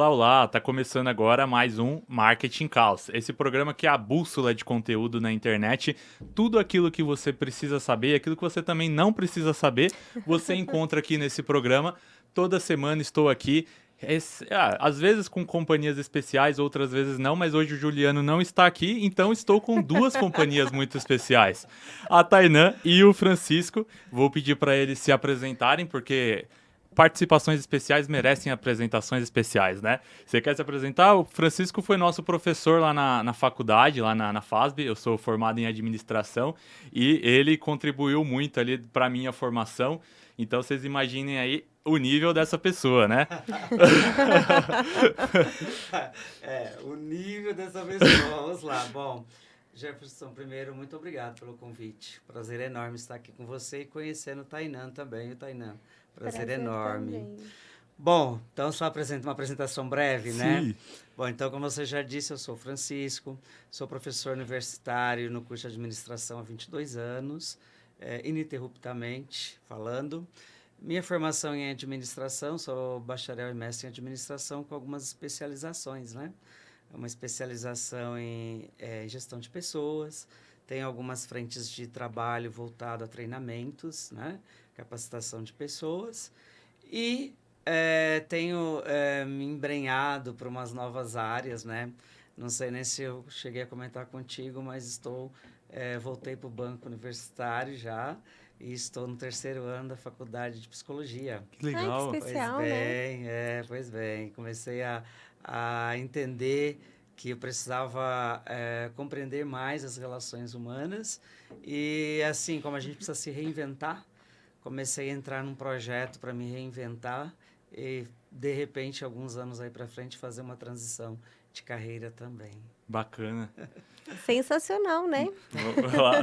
Olá, olá! Tá começando agora mais um Marketing Caos. Esse programa que é a bússola de conteúdo na internet. Tudo aquilo que você precisa saber, aquilo que você também não precisa saber, você encontra aqui nesse programa. Toda semana estou aqui. Às vezes com companhias especiais, outras vezes não, mas hoje o Juliano não está aqui, então estou com duas companhias muito especiais. A Tainã e o Francisco. Vou pedir para eles se apresentarem, porque participações especiais merecem apresentações especiais, né? Você quer se apresentar? O Francisco foi nosso professor lá na faculdade, lá na FASB. Eu sou formado em administração e ele contribuiu muito ali para minha formação. Então vocês imaginem aí o nível dessa pessoa, né? O nível dessa pessoa. Vamos lá. Bom, Jefferson, primeiro, muito obrigado pelo convite. Prazer enorme estar aqui com você e conhecendo o Tainan também. O Tainan, prazer enorme. Também. Bom, então só uma apresentação breve, né? Sim. Bom, então, como você já disse, eu sou o Francisco, sou professor universitário no curso de administração há 22 anos, ininterruptamente falando. Minha formação em administração, sou bacharel e mestre em administração com algumas especializações, né? Uma especialização em gestão de pessoas, tenho algumas frentes de trabalho voltado a treinamentos, né? Capacitação de pessoas e tenho me embrenhado para umas novas áreas, né? Não sei nem se eu cheguei a comentar contigo, mas voltei para o banco universitário já e estou no terceiro ano da faculdade de psicologia. Que Ai, que legal. especial, né? Pois bem. Comecei a entender que eu precisava compreender mais as relações humanas e, assim, como a gente precisa se reinventar, comecei a entrar num projeto para me reinventar e, de repente, alguns anos aí para frente, fazer uma transição de carreira também. Bacana. Sensacional, né?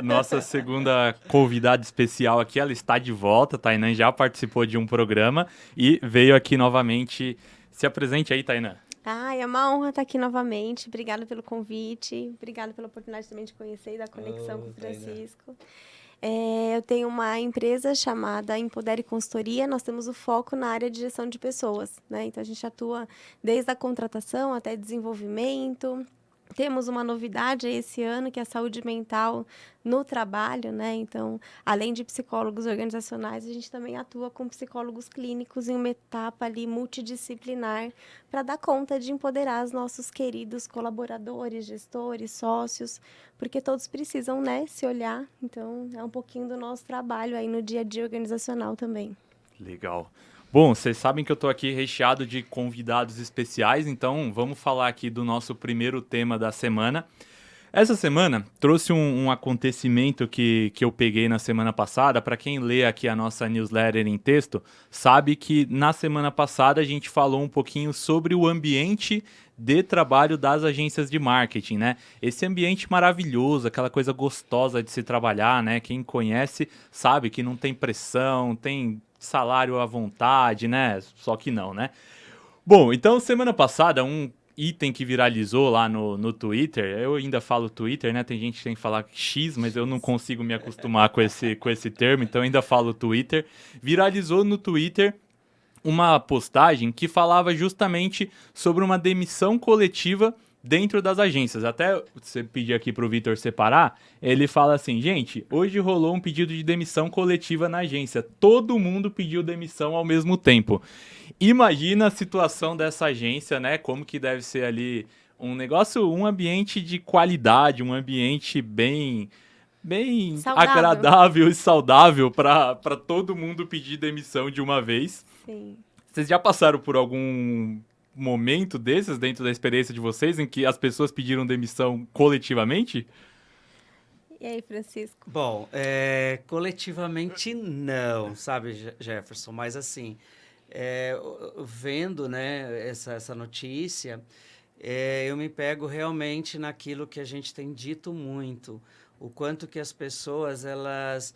Nossa segunda convidada especial aqui, ela está de volta. Tainan já participou de um programa e veio aqui novamente. Se apresente aí, Tainan. Ai, é uma honra estar aqui novamente. Obrigada pelo convite. Obrigada pela oportunidade também de conhecer e da conexão com o Francisco. Eu tenho uma empresa chamada Empodere Consultoria. Nós temos o foco na área de gestão de pessoas, né? Então, a gente atua desde a contratação até desenvolvimento. Temos uma novidade esse ano, que é a saúde mental no trabalho, né? Então, além de psicólogos organizacionais, a gente também atua com psicólogos clínicos em uma etapa ali multidisciplinar para dar conta de empoderar os nossos queridos colaboradores, gestores, sócios, porque todos precisam, né, se olhar. Então, é um pouquinho do nosso trabalho aí no dia a dia organizacional também. Legal. Bom, vocês sabem que eu estou aqui recheado de convidados especiais, então vamos falar aqui do nosso primeiro tema da semana. Essa semana trouxe um acontecimento que eu peguei na semana passada. Para quem lê aqui a nossa newsletter em texto, sabe que na semana passada a gente falou um pouquinho sobre o ambiente de trabalho das agências de marketing, né? Esse ambiente maravilhoso, aquela coisa gostosa de se trabalhar, né? Quem conhece sabe que não tem pressão, tem salário à vontade, né? Só que não, né? Bom, então semana passada um item que viralizou lá no Twitter, eu ainda falo Twitter, né? Tem gente que tem que falar X, mas eu não consigo me acostumar com esse termo, então eu ainda falo Twitter. Viralizou no Twitter uma postagem que falava justamente sobre uma demissão coletiva dentro das agências. Até você pedir aqui para o Vitor separar, ele fala assim, gente, hoje rolou um pedido de demissão coletiva na agência. Todo mundo pediu demissão ao mesmo tempo. Imagina a situação dessa agência, né? Como que deve ser ali um negócio, um ambiente de qualidade, um ambiente bem Saudável. agradável e saudável para todo mundo pedir demissão de uma vez. Sim. Vocês já passaram por algum momento desses dentro da experiência de vocês em que as pessoas pediram demissão coletivamente? E aí, Francisco? Bom, coletivamente não, sabe, Jefferson? Mas assim, vendo, né, essa notícia, eu me pego realmente naquilo que a gente tem dito muito, o quanto que as pessoas, elas,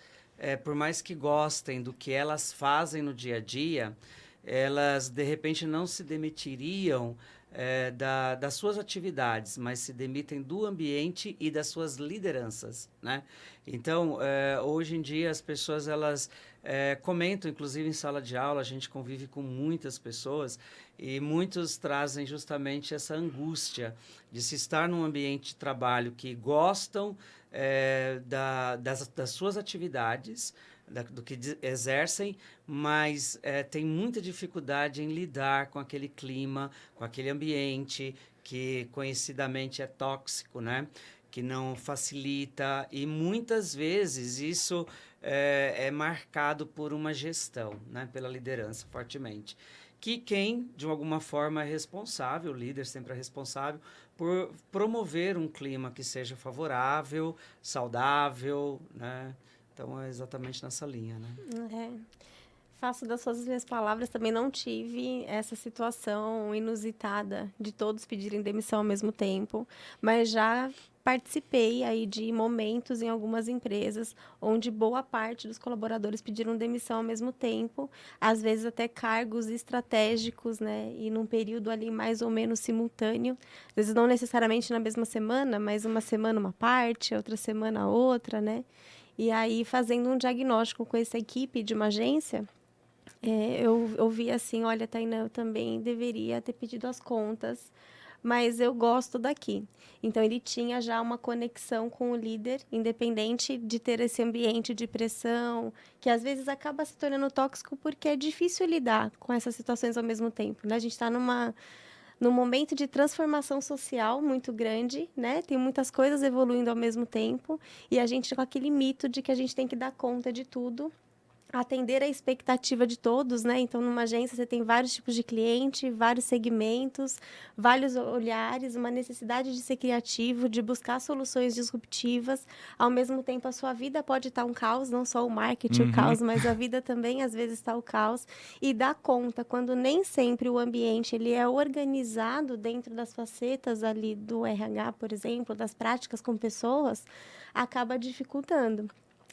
por mais que gostem do que elas fazem no dia a dia, elas, de repente, não se demitiriam das suas atividades, mas se demitem do ambiente e das suas lideranças, né? Então, hoje em dia, as pessoas, elas comentam, inclusive em sala de aula, a gente convive com muitas pessoas e muitos trazem justamente essa angústia de se estar num ambiente de trabalho que gostam das suas atividades, do que exercem, mas tem muita dificuldade em lidar com aquele clima, com aquele ambiente que conhecidamente é tóxico, né? Que não facilita, e muitas vezes isso é marcado por uma gestão, né? Pela liderança, fortemente. Que quem, de alguma forma, é responsável, o líder sempre é responsável, por promover um clima que seja favorável, saudável, né? Então, é exatamente nessa linha, né? Faço das suas minhas palavras, também não tive essa situação inusitada de todos pedirem demissão ao mesmo tempo, mas já participei aí de momentos em algumas empresas onde boa parte dos colaboradores pediram demissão ao mesmo tempo, às vezes até cargos estratégicos, né? E num período ali mais ou menos simultâneo, às vezes não necessariamente na mesma semana, mas uma semana uma parte, outra semana outra, né? E aí, fazendo um diagnóstico com essa equipe de uma agência, eu vi assim, olha, Tainá, eu também deveria ter pedido as contas, mas eu gosto daqui. Então, ele tinha já uma conexão com o líder, independente de ter esse ambiente de pressão, que às vezes acaba se tornando tóxico porque é difícil lidar com essas situações ao mesmo tempo, né? A gente está num momento de transformação social muito grande, né? Tem muitas coisas evoluindo ao mesmo tempo, e a gente com aquele mito de que a gente tem que dar conta de tudo, atender a expectativa de todos, né? Então, numa agência você tem vários tipos de cliente, vários segmentos, vários olhares, uma necessidade de ser criativo, de buscar soluções disruptivas. Ao mesmo tempo, a sua vida pode estar um caos, não só o marketing, o caos, mas a vida também às vezes está o caos. E dá conta, quando nem sempre o ambiente ele é organizado dentro das facetas ali do RH, por exemplo, das práticas com pessoas, acaba dificultando.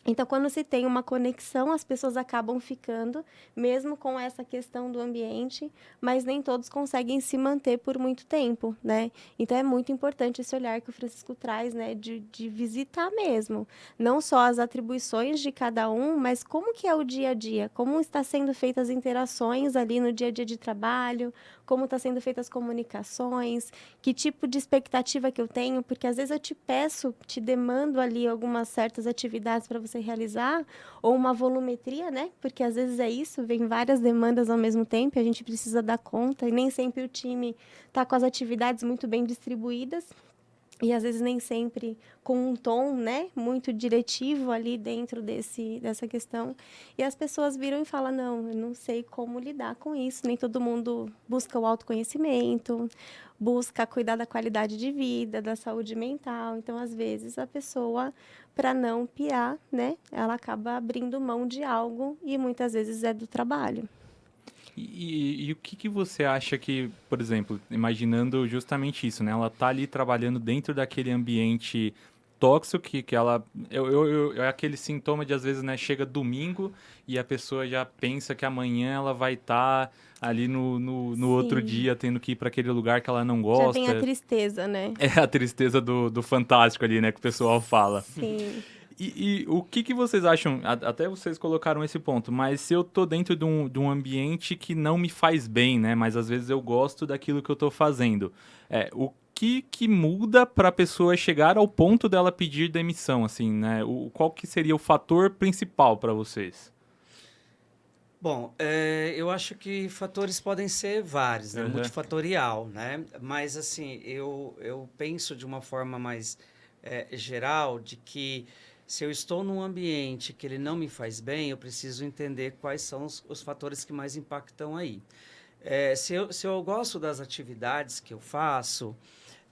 Então, quando se tem uma conexão, as pessoas acabam ficando, mesmo com essa questão do ambiente, mas nem todos conseguem se manter por muito tempo, né? Então, é muito importante esse olhar que o Francisco traz, né? De visitar mesmo, não só as atribuições de cada um, mas como que é o dia a dia, como está sendo feitas as interações ali no dia a dia de trabalho, como está sendo feitas as comunicações, que tipo de expectativa que eu tenho, porque às vezes eu te peço, te demando ali algumas certas atividades para você realizar, ou uma volumetria, né? Porque às vezes é isso, vem várias demandas ao mesmo tempo e a gente precisa dar conta, e nem sempre o time está com as atividades muito bem distribuídas. E às vezes nem sempre com um tom, né, muito diretivo ali dentro dessa questão. E as pessoas viram e falam, não, eu não sei como lidar com isso. Nem todo mundo busca o autoconhecimento, busca cuidar da qualidade de vida, da saúde mental. Então, às vezes, a pessoa, para não pirar, né, ela acaba abrindo mão de algo e muitas vezes é do trabalho. E o que você acha que, por exemplo, imaginando justamente isso, né? Ela tá ali trabalhando dentro daquele ambiente tóxico que ela... é aquele sintoma de, às vezes, né? Chega domingo e a pessoa já pensa que amanhã ela vai estar ali no outro Sim. dia, tendo que ir para aquele lugar que ela não Já vem a gosta. tristeza, né? É a tristeza do fantástico ali, né? Que o pessoal fala. Sim. E o que vocês acham? Até vocês colocaram esse ponto, mas se eu tô dentro de um ambiente que não me faz bem, né? Mas às vezes eu gosto daquilo que eu tô fazendo. O que muda para a pessoa chegar ao ponto dela pedir demissão, assim, né? Qual que seria o fator principal para vocês? Bom, eu acho que fatores podem ser vários, né? Uhum. Multifatorial, né? Mas, assim, eu penso de uma forma mais geral de que se eu estou num ambiente que ele não me faz bem, eu preciso entender quais são os fatores que mais impactam aí. Se eu gosto das atividades que eu faço,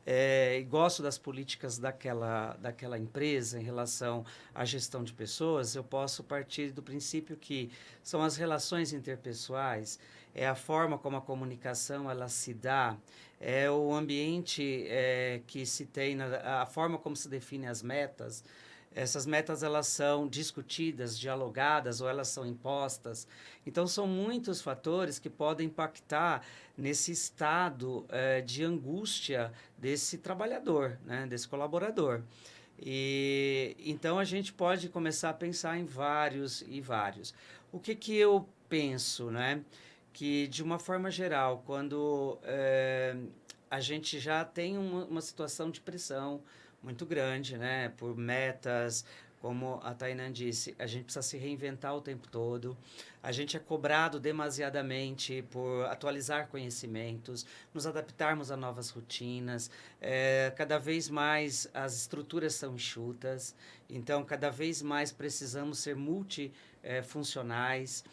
e gosto das políticas daquela empresa em relação à gestão de pessoas, eu posso partir do princípio que são as relações interpessoais, é a forma como a comunicação ela se dá, é o ambiente que se tem, a forma como se define as metas, Essas metas, elas são discutidas, dialogadas ou elas são impostas. Então, são muitos fatores que podem impactar nesse estado de angústia desse trabalhador, né, desse colaborador. E então a gente pode começar a pensar em vários e vários. O que eu penso, né? Que de uma forma geral, quando a gente já tem uma situação de pressão muito grande, né? Por metas, como a Tainan disse, a gente precisa se reinventar o tempo todo. A gente é cobrado demasiadamente por atualizar conhecimentos, nos adaptarmos a novas rotinas. Cada vez mais as estruturas são enxutas, então cada vez mais precisamos ser multifuncionais.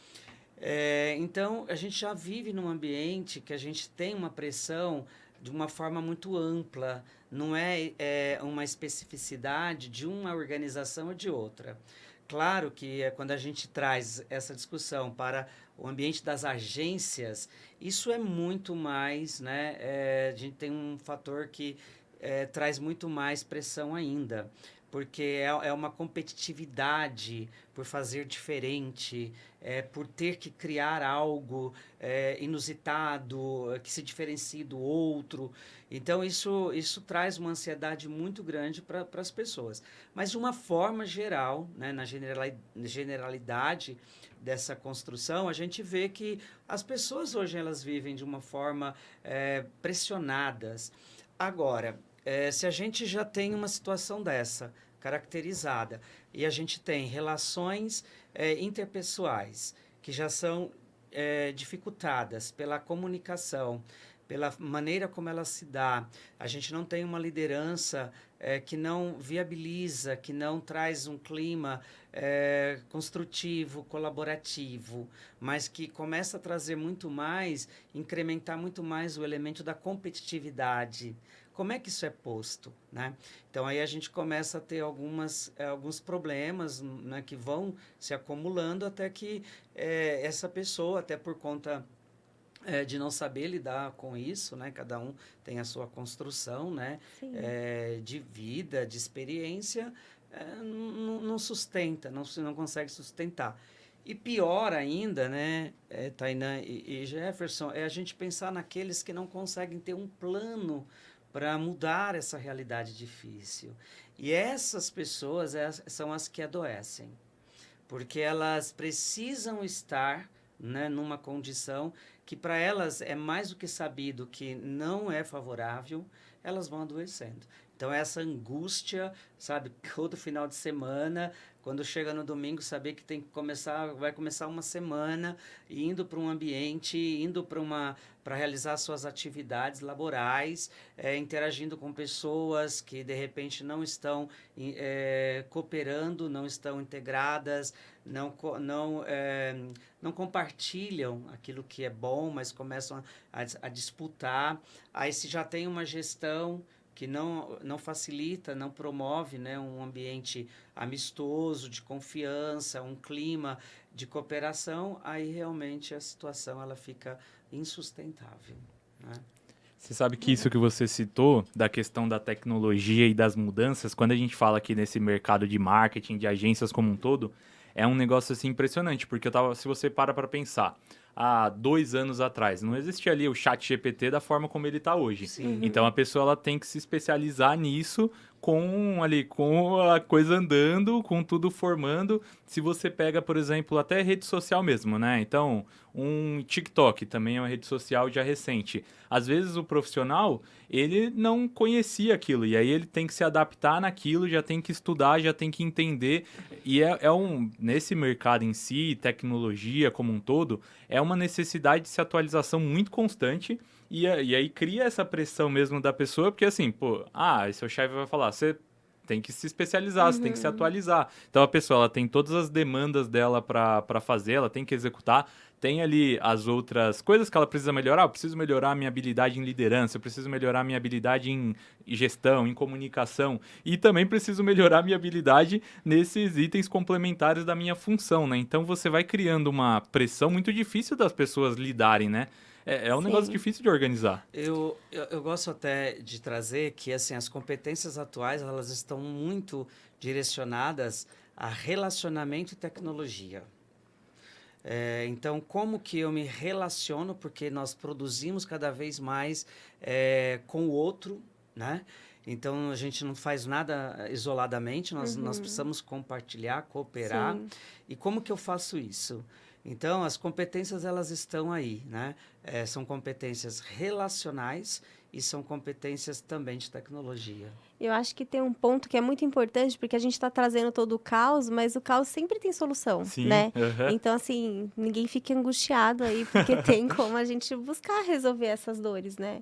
Então, a gente já vive num ambiente que a gente tem uma pressão de uma forma muito ampla, não é uma especificidade de uma organização ou de outra. Claro que quando a gente traz essa discussão para o ambiente das agências, isso é muito mais, né? A gente tem um fator que traz muito mais pressão ainda, porque é uma competitividade por fazer diferente, por ter que criar algo inusitado, que se diferencie do outro. Então, isso traz uma ansiedade muito grande para as pessoas. Mas, de uma forma geral, né, na generalidade dessa construção, a gente vê que as pessoas hoje elas vivem de uma forma pressionadas. Agora, se a gente já tem uma situação dessa, caracterizada, e a gente tem relações interpessoais que já são dificultadas pela comunicação, pela maneira como ela se dá, a gente não tem uma liderança que não viabiliza, que não traz um clima construtivo, colaborativo, mas que começa a trazer muito mais, incrementar muito mais o elemento da competitividade. Como é que isso é posto, né? Então, aí a gente começa a ter alguns problemas, né, que vão se acumulando até que essa pessoa, até por conta de não saber lidar com isso, né? Cada um tem a sua construção, né? De vida, de experiência, não sustenta, não consegue sustentar. E pior ainda, né, Tainan e Jefferson, é a gente pensar naqueles que não conseguem ter um plano para mudar essa realidade difícil. E essas pessoas são as que adoecem, porque elas precisam estar, né, numa condição que para elas é mais do que sabido que não é favorável, elas vão adoecendo. Então, essa angústia, sabe, todo final de semana, quando chega no domingo, saber que vai começar uma semana indo para um ambiente, indo para realizar suas atividades laborais, interagindo com pessoas que, de repente, não estão cooperando, não estão integradas, não compartilham aquilo que é bom, mas começam a disputar. Aí, se já tem uma gestão que não facilita, não promove, né, um ambiente amistoso, de confiança, um clima de cooperação, aí realmente a situação ela fica insustentável, né? Você sabe que isso que você citou, da questão da tecnologia e das mudanças, quando a gente fala aqui nesse mercado de marketing, de agências como um todo, é um negócio assim impressionante, porque se você para pensar, há 2 anos atrás, não existia ali o chat GPT da forma como ele está hoje. Sim. Então a pessoa ela tem que se especializar nisso com a coisa andando, com tudo formando. Se você pega, por exemplo, até rede social mesmo, né? Então, um TikTok também é uma rede social já recente. Às vezes o profissional, ele não conhecia aquilo, e aí ele tem que se adaptar naquilo, já tem que estudar, já tem que entender. E nesse mercado em si, tecnologia como um todo, é uma necessidade de se atualização muito constante. E aí cria essa pressão mesmo da pessoa, porque assim, seu chefe vai falar, você tem que se especializar, você tem que se atualizar. Então a pessoa ela tem todas as demandas dela para fazer, ela tem que executar, tem ali as outras coisas que ela precisa melhorar. Eu preciso melhorar a minha habilidade em liderança, eu preciso melhorar a minha habilidade em gestão, em comunicação, e também preciso melhorar a minha habilidade nesses itens complementares da minha função, né? Então você vai criando uma pressão muito difícil das pessoas lidarem, né? É um negócio difícil de organizar. Eu gosto até de trazer que assim, as competências atuais elas estão muito direcionadas a relacionamento e tecnologia. Então, como que eu me relaciono, porque nós produzimos cada vez mais com o outro, né? Então, a gente não faz nada isoladamente, nós precisamos compartilhar, cooperar. Sim. E como que eu faço isso? Então, as competências, elas estão aí, né? São competências relacionais e são competências também de tecnologia. Eu acho que tem um ponto que é muito importante, porque a gente está trazendo todo o caos, mas o caos sempre tem solução, Sim, né? aham. Então, assim, ninguém fique angustiado aí, porque tem como a gente buscar resolver essas dores, né?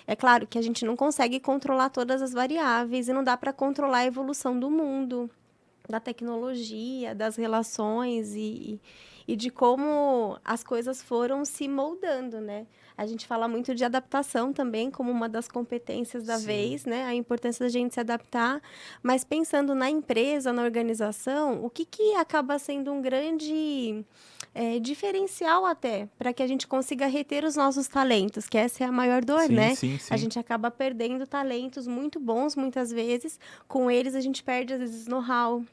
É claro que a gente não consegue controlar todas as variáveis e não dá para controlar a evolução do mundo, da tecnologia, das relações e de como as coisas foram se moldando, né? A gente fala muito de adaptação também como uma das competências da Sim. vez, né? A importância da gente se adaptar, mas pensando na empresa, na organização, o que acaba sendo um grande diferencial até para que a gente consiga reter os nossos talentos, que essa é a maior dor, Sim, né? sim, A sim. gente acaba perdendo talentos muito bons muitas vezes, com eles a gente perde às vezes know-how,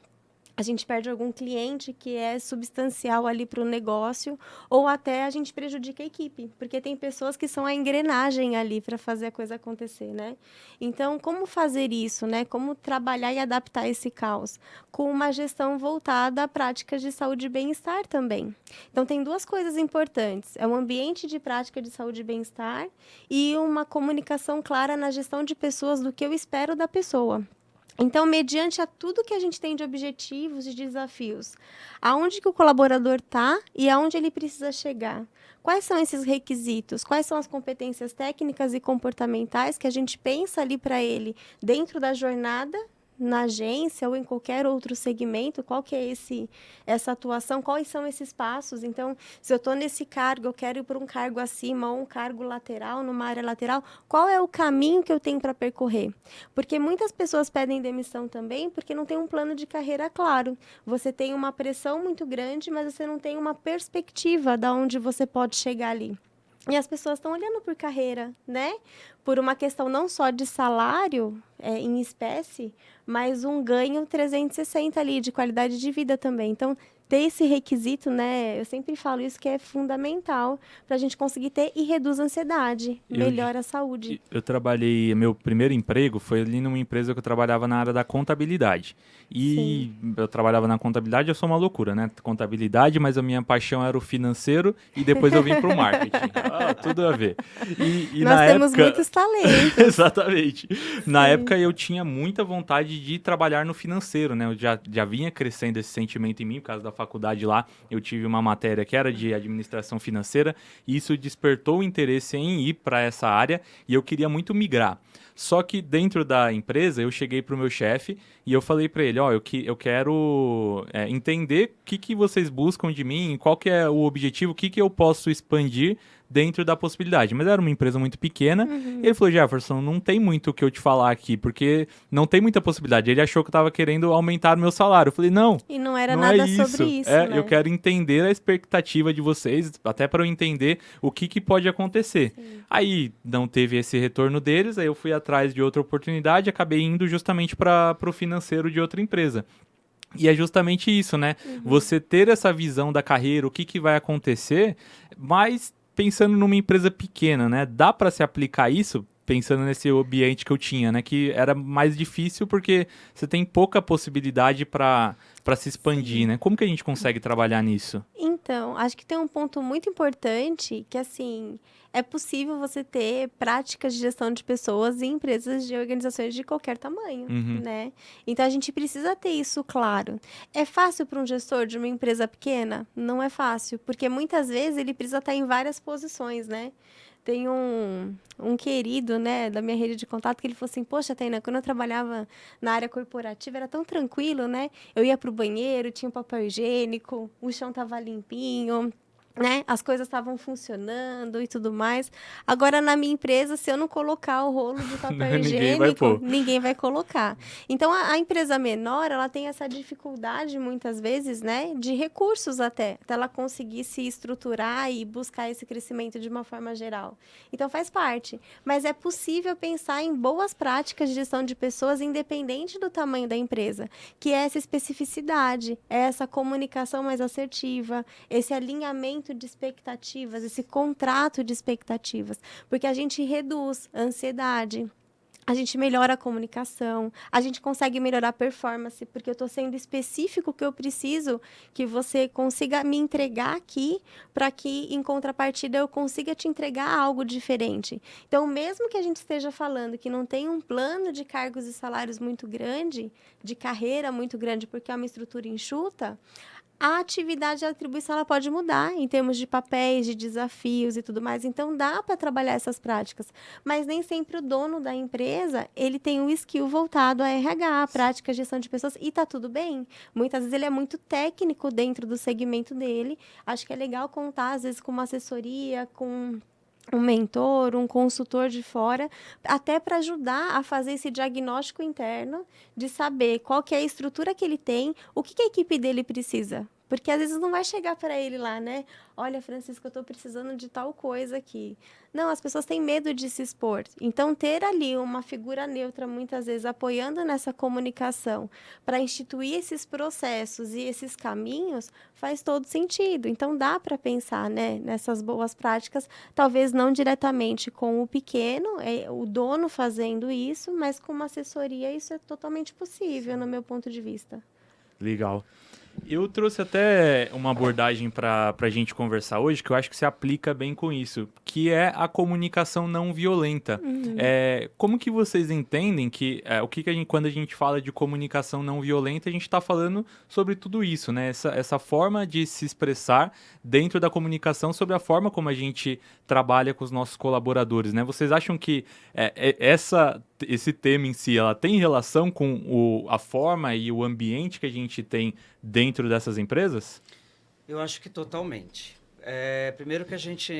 a gente perde algum cliente que é substancial ali para o negócio, ou até a gente prejudica a equipe, porque tem pessoas que são a engrenagem ali para fazer a coisa acontecer, né? Então, como fazer isso, né? Como trabalhar e adaptar esse caos? Com uma gestão voltada a práticas de saúde e bem-estar também. Então, tem duas coisas importantes. É um ambiente de prática de saúde e bem-estar e uma comunicação clara na gestão de pessoas do que eu espero da pessoa. Então, mediante a tudo que a gente tem de objetivos e desafios, aonde que o colaborador está e aonde ele precisa chegar? Quais são esses requisitos? Quais são as competências técnicas e comportamentais que a gente pensa ali para ele dentro da jornada, na agência ou em qualquer outro segmento? Qual que é essa atuação? Quais são esses passos? Então, se eu estou nesse cargo, eu quero ir para um cargo acima ou um cargo lateral, numa área lateral, qual é o caminho que eu tenho para percorrer? Porque muitas pessoas pedem demissão também porque não tem um plano de carreira claro. Você tem uma pressão muito grande, mas você não tem uma perspectiva de onde você pode chegar ali. E as pessoas estão olhando por carreira, né? Por uma questão não só de salário em espécie, mas um ganho 360 ali de qualidade de vida também. Então, ter esse requisito, né? Eu sempre falo isso que é fundamental para a gente conseguir ter e reduz a ansiedade, melhora a saúde. Eu trabalhei, meu primeiro emprego foi ali numa empresa que eu trabalhava na área da contabilidade. E Sim. eu trabalhava na contabilidade, eu sou uma loucura, né? Contabilidade, mas a minha paixão era o financeiro e depois eu vim pro marketing. Tudo a ver. E Nós na temos época... muitos talentos. Exatamente. Na Sim. época eu tinha muita vontade de trabalhar no financeiro, né? Eu já vinha crescendo esse sentimento em mim, por causa da faculdade lá. Eu tive uma matéria que era de administração financeira e isso despertou o interesse em ir para essa área e eu queria muito migrar. Só que dentro da empresa eu cheguei para o meu chefe e eu falei para ele, eu quero entender o que vocês buscam de mim, qual que é o objetivo, o que eu posso expandir dentro da possibilidade. Mas era uma empresa muito pequena. E ele falou, Jefferson, não tem muito o que eu te falar aqui, porque não tem muita possibilidade. Ele achou que eu estava querendo aumentar o meu salário. Eu falei, não, E não era não nada é isso. sobre isso, né? Eu quero entender a expectativa de vocês, até para eu entender o que pode acontecer. Sim. Aí não teve esse retorno deles, aí eu fui atrás de outra oportunidade, acabei indo justamente para o financeiro de outra empresa. E é justamente isso, né? Você ter essa visão da carreira, o que vai acontecer, mas pensando numa empresa pequena, né? Dá para se aplicar isso pensando nesse ambiente que eu tinha, né? Que era mais difícil porque você tem pouca possibilidade para se expandir, né? Como que a gente consegue trabalhar nisso? Então, acho que tem um ponto muito importante que, assim, é possível você ter práticas de gestão de pessoas em empresas de organizações de qualquer tamanho, né? Então, a gente precisa ter isso claro. É fácil para um gestor de uma empresa pequena? Não é fácil, porque muitas vezes ele precisa estar em várias posições, né? Tem um querido, né, da minha rede de contato que ele falou assim, poxa, Taina, quando eu trabalhava na área corporativa era tão tranquilo, né? Eu ia pro banheiro, tinha um papel higiênico, o chão tava limpinho, né? As coisas estavam funcionando e tudo mais. Agora, na minha empresa, se eu não colocar o rolo de papel Ninguém vai higiênico, pôr. ninguém vai colocar. Então, a empresa menor, ela tem essa dificuldade, muitas vezes, né? De recursos até ela conseguir se estruturar e buscar esse crescimento de uma forma geral. Então, faz parte. Mas é possível pensar em boas práticas de gestão de pessoas, independente do tamanho da empresa, que é essa especificidade, é essa comunicação mais assertiva, esse alinhamento de expectativas, esse contrato de expectativas, porque a gente reduz a ansiedade, a gente melhora a comunicação, a gente consegue melhorar a performance, porque eu estou sendo específico o que eu preciso que você consiga me entregar aqui, para que, em contrapartida, eu consiga te entregar algo diferente. Então, mesmo que a gente esteja falando que não tem um plano de cargos e salários muito grande, de carreira muito grande, porque é uma estrutura enxuta, a atividade de atribuição ela pode mudar em termos de papéis, de desafios e tudo mais. Então, dá para trabalhar essas práticas. Mas nem sempre o dono da empresa, ele tem um skill voltado a RH, a prática, gestão de pessoas, e tá tudo bem. Muitas vezes ele é muito técnico dentro do segmento dele. Acho que é legal contar, às vezes, com uma assessoria, com um mentor, um consultor de fora, até para ajudar a fazer esse diagnóstico interno de saber qual que é a estrutura que ele tem, o que a equipe dele precisa. Porque às vezes não vai chegar para ele lá, né? Olha, Francisco, eu estou precisando de tal coisa aqui. Não, as pessoas têm medo de se expor. Então, ter ali uma figura neutra, muitas vezes, apoiando nessa comunicação para instituir esses processos e esses caminhos, faz todo sentido. Então, dá para pensar, né, nessas boas práticas, talvez não diretamente com o pequeno, o dono fazendo isso, mas com uma assessoria, isso é totalmente possível, no meu ponto de vista. Legal. Eu trouxe até uma abordagem para a gente conversar hoje, que eu acho que se aplica bem com isso, que é a comunicação não violenta. Como que vocês entendem que, quando a gente fala de comunicação não violenta, a gente está falando sobre tudo isso, né? Essa forma de se expressar dentro da comunicação, sobre a forma como a gente trabalha com os nossos colaboradores, né? Vocês acham que esse tema em si, ela tem relação com a forma e o ambiente que a gente tem dentro dessas empresas? Eu acho que totalmente. Primeiro que a gente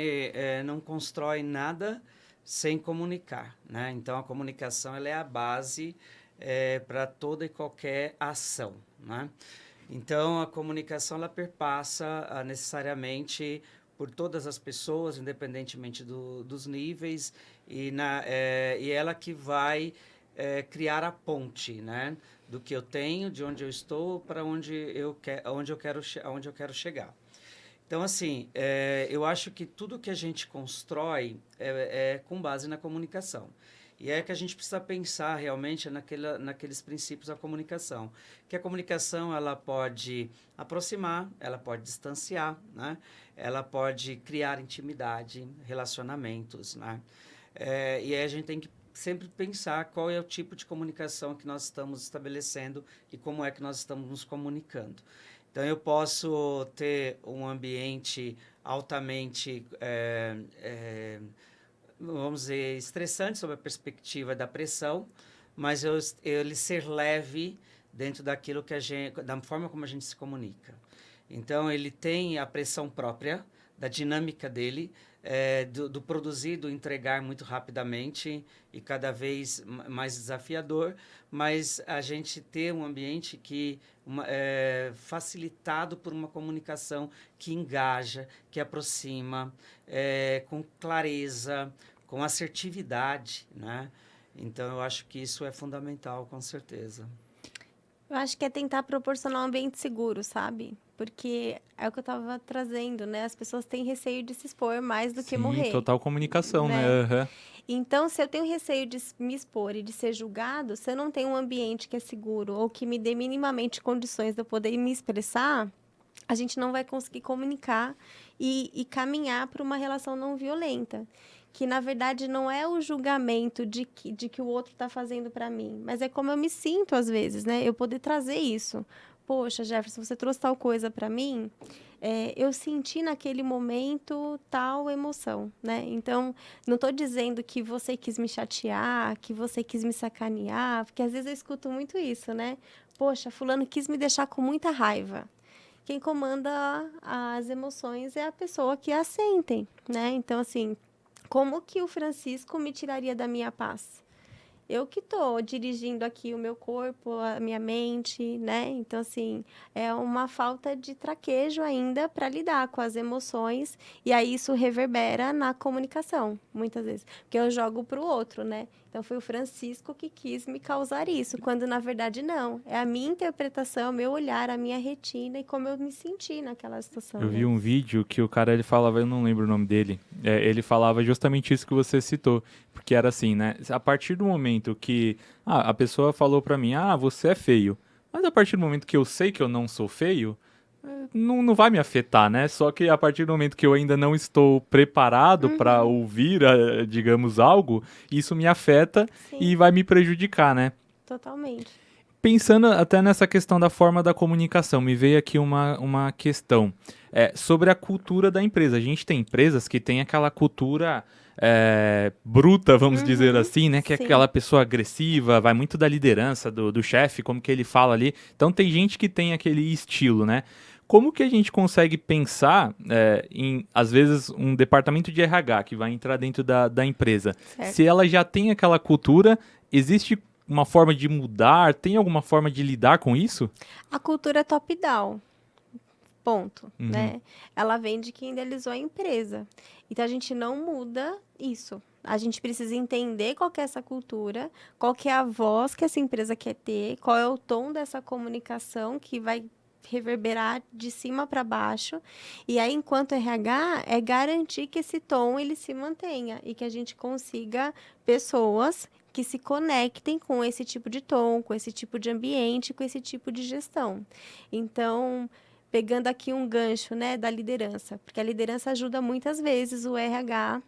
não constrói nada sem comunicar, né? Então, a comunicação ela é a base para toda e qualquer ação, né? Então, a comunicação ela perpassa necessariamente por todas as pessoas, independentemente dos níveis, e ela que vai criar a ponte, né? Do que eu tenho, de onde eu estou, para onde eu quero chegar. Então, assim, eu acho que tudo que a gente constrói é com base na comunicação. E é que a gente precisa pensar realmente naqueles princípios da comunicação. Que a comunicação ela pode aproximar, ela pode distanciar, né? Ela pode criar intimidade, relacionamentos, né? E aí a gente tem que sempre pensar qual é o tipo de comunicação que nós estamos estabelecendo e como é que nós estamos nos comunicando. Então, eu posso ter um ambiente altamente, vamos dizer, estressante sob a perspectiva da pressão, mas ele ser leve dentro daquilo da forma como a gente se comunica. Então, ele tem a pressão própria, da dinâmica dele, do produzir, do entregar muito rapidamente e cada vez mais desafiador, mas a gente ter um ambiente facilitado por uma comunicação que engaja, que aproxima, com clareza, com assertividade, né? Então, eu acho que isso é fundamental, com certeza. Eu acho que é tentar proporcionar um ambiente seguro, sabe? Porque é o que eu estava trazendo, né? As pessoas têm receio de se expor mais do que morrer. Sim, total comunicação, né? Uhum. Então, se eu tenho receio de me expor e de ser julgado, se eu não tenho um ambiente que é seguro ou que me dê minimamente condições de eu poder me expressar, a gente não vai conseguir comunicar e caminhar para uma relação não violenta. Que, na verdade, não é o julgamento de que o outro está fazendo para mim, mas é como eu me sinto, às vezes, né? Eu poder trazer isso. Poxa, Jefferson, você trouxe tal coisa para mim, eu senti naquele momento tal emoção, né? Então, não estou dizendo que você quis me chatear, que você quis me sacanear, porque às vezes eu escuto muito isso, né? Poxa, fulano quis me deixar com muita raiva. quem comanda as emoções é a pessoa que as sentem, né? Então, assim, como que o Francisco me tiraria da minha paz? Eu que estou dirigindo aqui o meu corpo, a minha mente, né? Então, assim, é uma falta de traquejo ainda para lidar com as emoções. E aí isso reverbera na comunicação, muitas vezes. Porque eu jogo para o outro, né? Então, foi o Francisco que quis me causar isso, quando na verdade não. É a minha interpretação, o meu olhar, a minha retina e como eu me senti naquela situação, Eu vi né? um vídeo que o cara ele falava, eu não lembro o nome dele, ele falava justamente isso que você citou, porque era assim, né? A partir do momento que a pessoa falou pra mim, você é feio, mas a partir do momento que eu sei que eu não sou feio, não vai me afetar, né? Só que a partir do momento que eu ainda não estou preparado pra Uhum, ouvir, digamos, algo, isso me afeta e sim, vai me prejudicar, né? totalmente. Pensando até nessa questão da forma da comunicação, me veio aqui uma questão sobre a cultura da empresa. A gente tem empresas que têm aquela cultura bruta, vamos dizer Uhum, assim, né? Que é sim. aquela pessoa agressiva, vai muito da liderança, do chefe, como que ele fala ali. Então tem gente que tem aquele estilo, né? Como que a gente consegue pensar em, às vezes, um departamento de RH que vai entrar dentro da empresa? Se Certo. ela já tem aquela cultura, existe uma forma de mudar? Tem alguma forma de lidar com isso? A cultura é top-down, ponto, Uhum. né? Ela vem de quem idealizou a empresa. Então, a gente não muda isso. A gente precisa entender qual que é essa cultura, qual que é a voz que essa empresa quer ter, qual é o tom dessa comunicação que vai reverberar de cima para baixo. E aí, enquanto RH, é garantir que esse tom ele se mantenha e que a gente consiga pessoas que se conectem com esse tipo de tom, com esse tipo de ambiente, com esse tipo de gestão. Então, pegando aqui um gancho, né, da liderança, porque a liderança ajuda muitas vezes o RH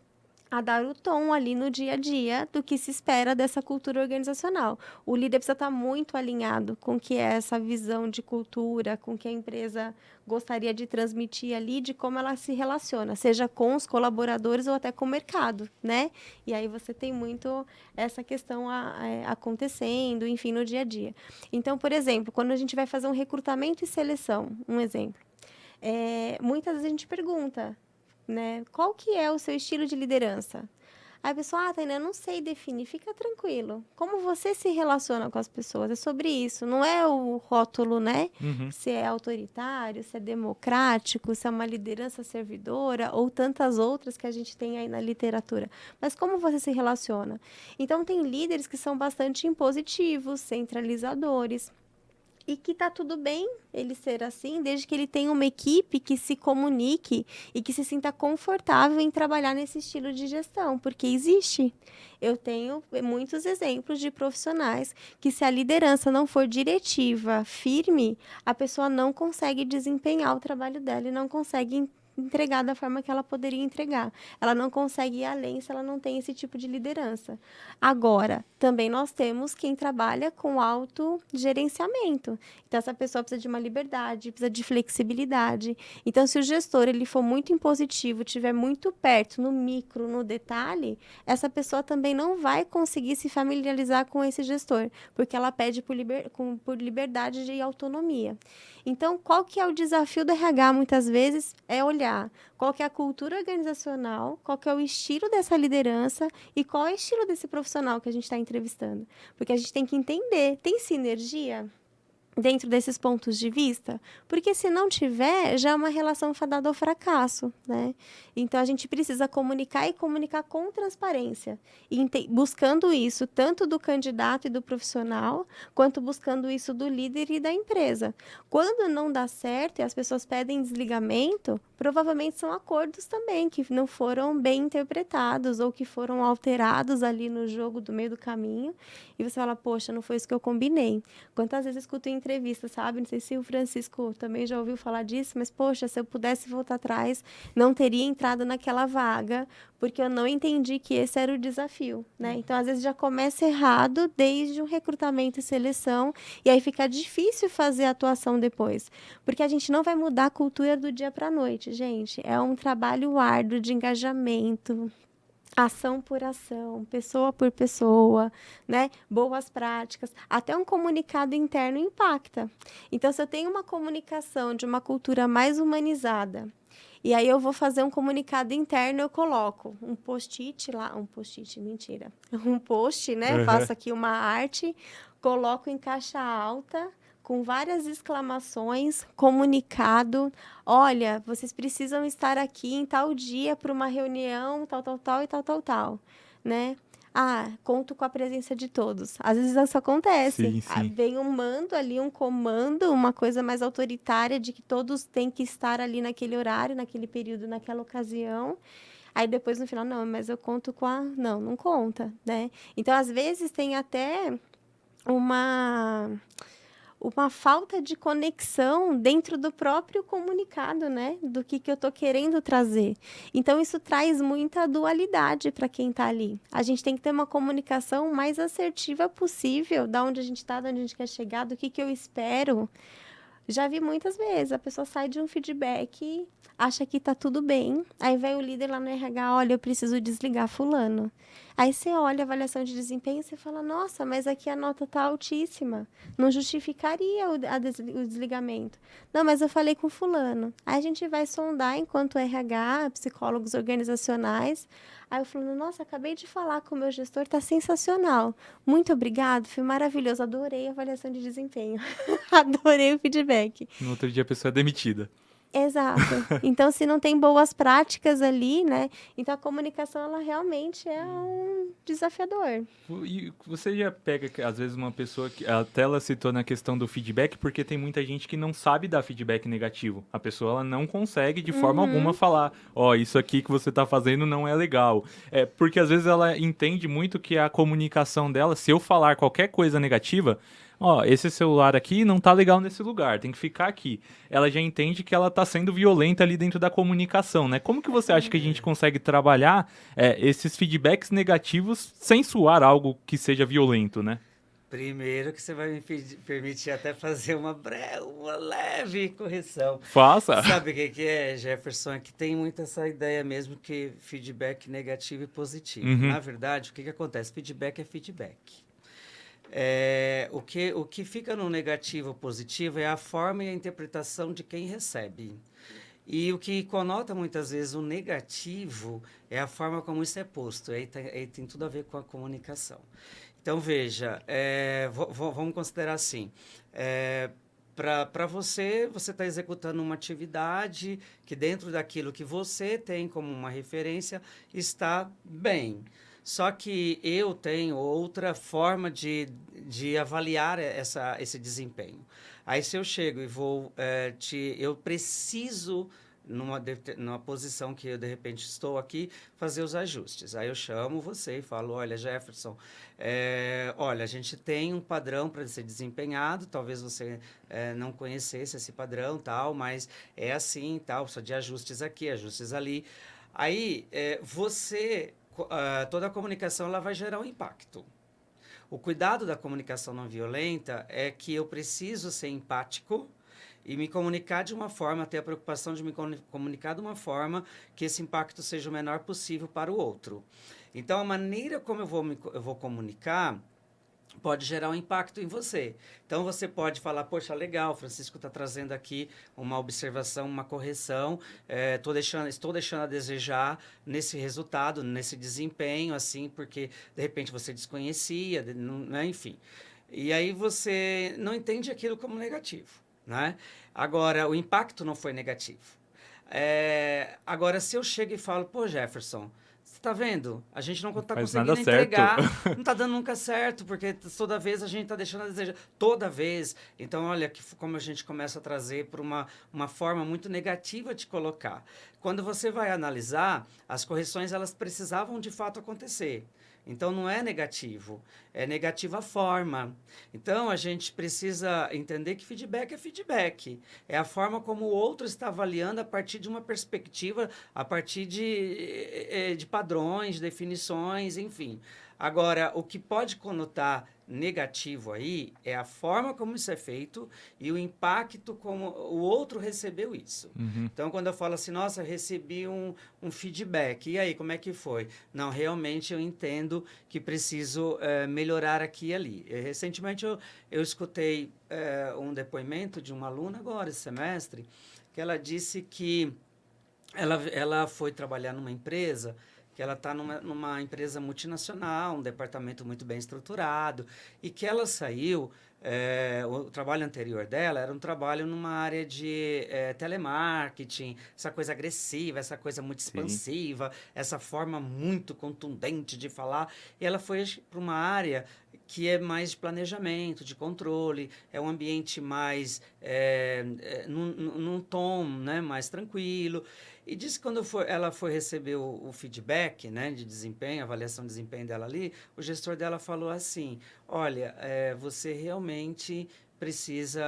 a dar o tom ali no dia a dia do que se espera dessa cultura organizacional. O líder precisa estar muito alinhado com o que é essa visão de cultura, com o que a empresa gostaria de transmitir ali, de como ela se relaciona, seja com os colaboradores ou até com o mercado, né? E aí você tem muito essa questão acontecendo, enfim, no dia a dia. Então, por exemplo, quando a gente vai fazer um recrutamento e seleção, um exemplo, muitas vezes a gente pergunta, né? Qual que é o seu estilo de liderança? Aí a pessoa, Tainá, eu não sei definir, fica tranquilo. Como você se relaciona com as pessoas? É sobre isso, não é o rótulo, né? Uhum. Se é autoritário, se é democrático, se é uma liderança servidora ou tantas outras que a gente tem aí na literatura. Mas como você se relaciona? Então, tem líderes que são bastante impositivos, centralizadores. E que tá tudo bem ele ser assim, desde que ele tenha uma equipe que se comunique e que se sinta confortável em trabalhar nesse estilo de gestão, porque existe. Eu tenho muitos exemplos de profissionais que, se a liderança não for diretiva, firme, a pessoa não consegue desempenhar o trabalho dela e não consegue entregar da forma que ela poderia entregar. Ela não consegue ir além se ela não tem esse tipo de liderança. Agora, também nós temos quem trabalha com autogerenciamento. Então, essa pessoa precisa de uma liberdade, precisa de flexibilidade. Então, se o gestor ele for muito impositivo, estiver muito perto, no micro, no detalhe, essa pessoa também não vai conseguir se familiarizar com esse gestor, porque ela pede por liberdade e autonomia. Então, qual que é o desafio do RH, muitas vezes, é olhar qual que é a cultura organizacional, qual que é o estilo dessa liderança e qual é o estilo desse profissional que a gente está entrevistando. Porque a gente tem que entender, tem sinergia dentro desses pontos de vista? Porque se não tiver, já é uma relação fadada ao fracasso, né? Então, a gente precisa comunicar e comunicar com transparência. E buscando isso tanto do candidato e do profissional, quanto buscando isso do líder e da empresa. Quando não dá certo e as pessoas pedem desligamento, provavelmente são acordos também que não foram bem interpretados ou que foram alterados ali no jogo do meio do caminho. E você fala, poxa, não foi isso que eu combinei. Quantas vezes eu escuto em entrevista, sabe? Não sei se o Francisco também já ouviu falar disso, mas, poxa, se eu pudesse voltar atrás, não teria entrado naquela vaga, porque eu não entendi que esse era o desafio, né? Então, às vezes, já começa errado desde o recrutamento e seleção, e aí fica difícil fazer a atuação depois. Porque a gente não vai mudar a cultura do dia para a noite, gente. É um trabalho árduo de engajamento, Ação por ação, pessoa por pessoa, né? Boas práticas, até um comunicado interno impacta. Então, se eu tenho uma comunicação de uma cultura mais humanizada, e aí eu vou fazer um comunicado interno, eu coloco um post-it lá, um post-it, mentira, um post, né? Faço aqui uma arte, coloco em caixa alta, com várias exclamações, comunicado, olha, vocês precisam estar aqui em tal dia para uma reunião, tal, tal, tal e tal, tal, tal, né? Ah, conto com a presença de todos. Às vezes isso acontece. Sim, sim. Vem um mando ali, um comando, uma coisa mais autoritária de que todos têm que estar ali naquele horário, naquele período, naquela ocasião. Aí depois no final, não, mas eu conto com a. Não, não conta, né? Então, às vezes tem até uma falta de conexão dentro do próprio comunicado, né? Do que eu estou querendo trazer. Então, isso traz muita dualidade para quem está ali. A gente tem que ter uma comunicação mais assertiva possível, da onde a gente está, de onde a gente quer chegar, do que eu espero. Já vi muitas vezes, a pessoa sai de um feedback, acha que tá tudo bem, aí vem o líder lá no RH, olha, eu preciso desligar fulano. Aí você olha a avaliação de desempenho e você fala, nossa, mas aqui a nota tá altíssima, não justificaria o desligamento. Não, mas eu falei com fulano. Aí a gente vai sondar enquanto RH, psicólogos organizacionais. Aí eu falo, nossa, acabei de falar com o meu gestor, tá sensacional. Muito obrigado, foi maravilhoso, adorei a avaliação de desempenho. Adorei o feedback. No outro dia a pessoa é demitida. Exato. Então, se não tem boas práticas ali, né? Então, a comunicação, ela realmente é um desafiador. E você já pega, às vezes, uma pessoa que até ela citou na questão do feedback, porque tem muita gente que não sabe dar feedback negativo. A pessoa ela não consegue, de forma alguma, falar, ó, isso aqui que você tá fazendo não é legal. É, porque às vezes ela entende muito que a comunicação dela, se eu falar qualquer coisa negativa, ó, esse celular aqui não tá legal nesse lugar, tem que ficar aqui. Ela já entende que ela tá sendo violenta ali dentro da comunicação, né? Como que você acha que a gente consegue trabalhar esses feedbacks negativos sem soar algo que seja violento, né? Primeiro que você vai me permitir até fazer uma leve correção. Faça! Sabe o que é, Jefferson? É que tem muito essa ideia mesmo que feedback negativo e positivo. Uhum. Na verdade, o que acontece? Feedback é feedback. O que fica no negativo ou positivo é a forma e a interpretação de quem recebe. E o que conota muitas vezes o negativo é a forma como isso é posto. Aí tem tudo a ver com a comunicação. Então, veja, vamos considerar assim. Para você está executando uma atividade que dentro daquilo que você tem como uma referência está bem. Só que eu tenho outra forma de avaliar esse desempenho. Aí se eu chego e eu preciso, numa posição que eu de repente estou aqui, fazer os ajustes. Aí eu chamo você e falo, olha, Jefferson, olha, a gente tem um padrão para ser desempenhado, talvez você não conhecesse esse padrão, tal, mas é assim, tal, só de ajustes aqui, ajustes ali. Aí toda a comunicação ela vai gerar um impacto. O cuidado da comunicação não violenta é que eu preciso ser empático e me comunicar de uma forma, ter a preocupação de me comunicar de uma forma que esse impacto seja o menor possível para o outro. Então, a maneira como eu vou comunicar pode gerar um impacto em você. Então, você pode falar, poxa, legal, o Francisco está trazendo aqui uma observação, uma correção, estou deixando a desejar nesse resultado, nesse desempenho, assim, porque, de repente, você desconhecia, né, enfim. E aí você não entende aquilo como negativo, né? Agora, o impacto não foi negativo. Agora, se eu chego e falo, pô, Jefferson, você tá vendo? A gente não está conseguindo entregar, não está dando nunca certo, porque toda vez a gente está deixando a desejar. Toda vez. Então, olha como a gente começa a trazer para uma forma muito negativa de colocar. Quando você vai analisar, as correções elas precisavam de fato acontecer. Então, não é negativo, é negativa a forma. Então, a gente precisa entender que feedback é feedback. É a forma como o outro está avaliando a partir de uma perspectiva, a partir de padrões, definições, enfim. Agora, o que pode conotar negativo aí é a forma como isso é feito e o impacto como o outro recebeu isso. Então, quando eu falo assim, nossa, eu recebi um feedback, e aí, como é que foi? Não, realmente eu entendo que preciso melhorar aqui e ali. Recentemente, eu escutei um depoimento de uma aluna agora, esse semestre, que ela disse que ela foi trabalhar numa empresa, que ela está numa empresa multinacional, um departamento muito bem estruturado, e que ela saiu, o trabalho anterior dela era um trabalho numa área de telemarketing, essa coisa agressiva, essa coisa muito expansiva, essa forma muito contundente de falar, e ela foi para uma área que é mais de planejamento, de controle, é um ambiente mais, num tom, né, mais tranquilo. E disse que quando ela foi receber o feedback, né, de desempenho, avaliação de desempenho dela ali, o gestor dela falou assim, olha, você realmente precisa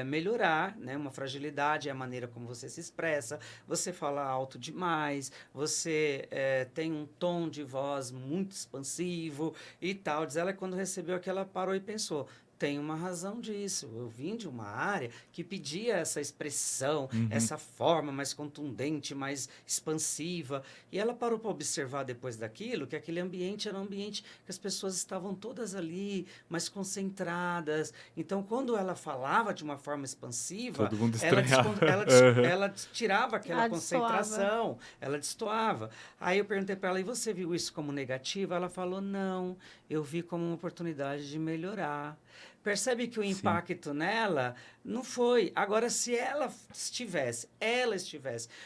melhorar, né, uma fragilidade, é a maneira como você se expressa, você fala alto demais, você tem um tom de voz muito expansivo e tal. Diz ela que quando recebeu aquilo, ela parou e pensou, tem uma razão disso. Eu vim de uma área que pedia essa expressão, essa forma mais contundente, mais expansiva. E ela parou para observar depois daquilo que aquele ambiente era um ambiente que as pessoas estavam todas ali, mais concentradas. Então, quando ela falava de uma forma expansiva, todo mundo ela tirava aquela concentração, ela destoava. Aí eu perguntei para ela, e você viu isso como negativo? Ela falou, não, eu vi como uma oportunidade de melhorar. Percebe que o impacto nela não foi. Agora, se ela estivesse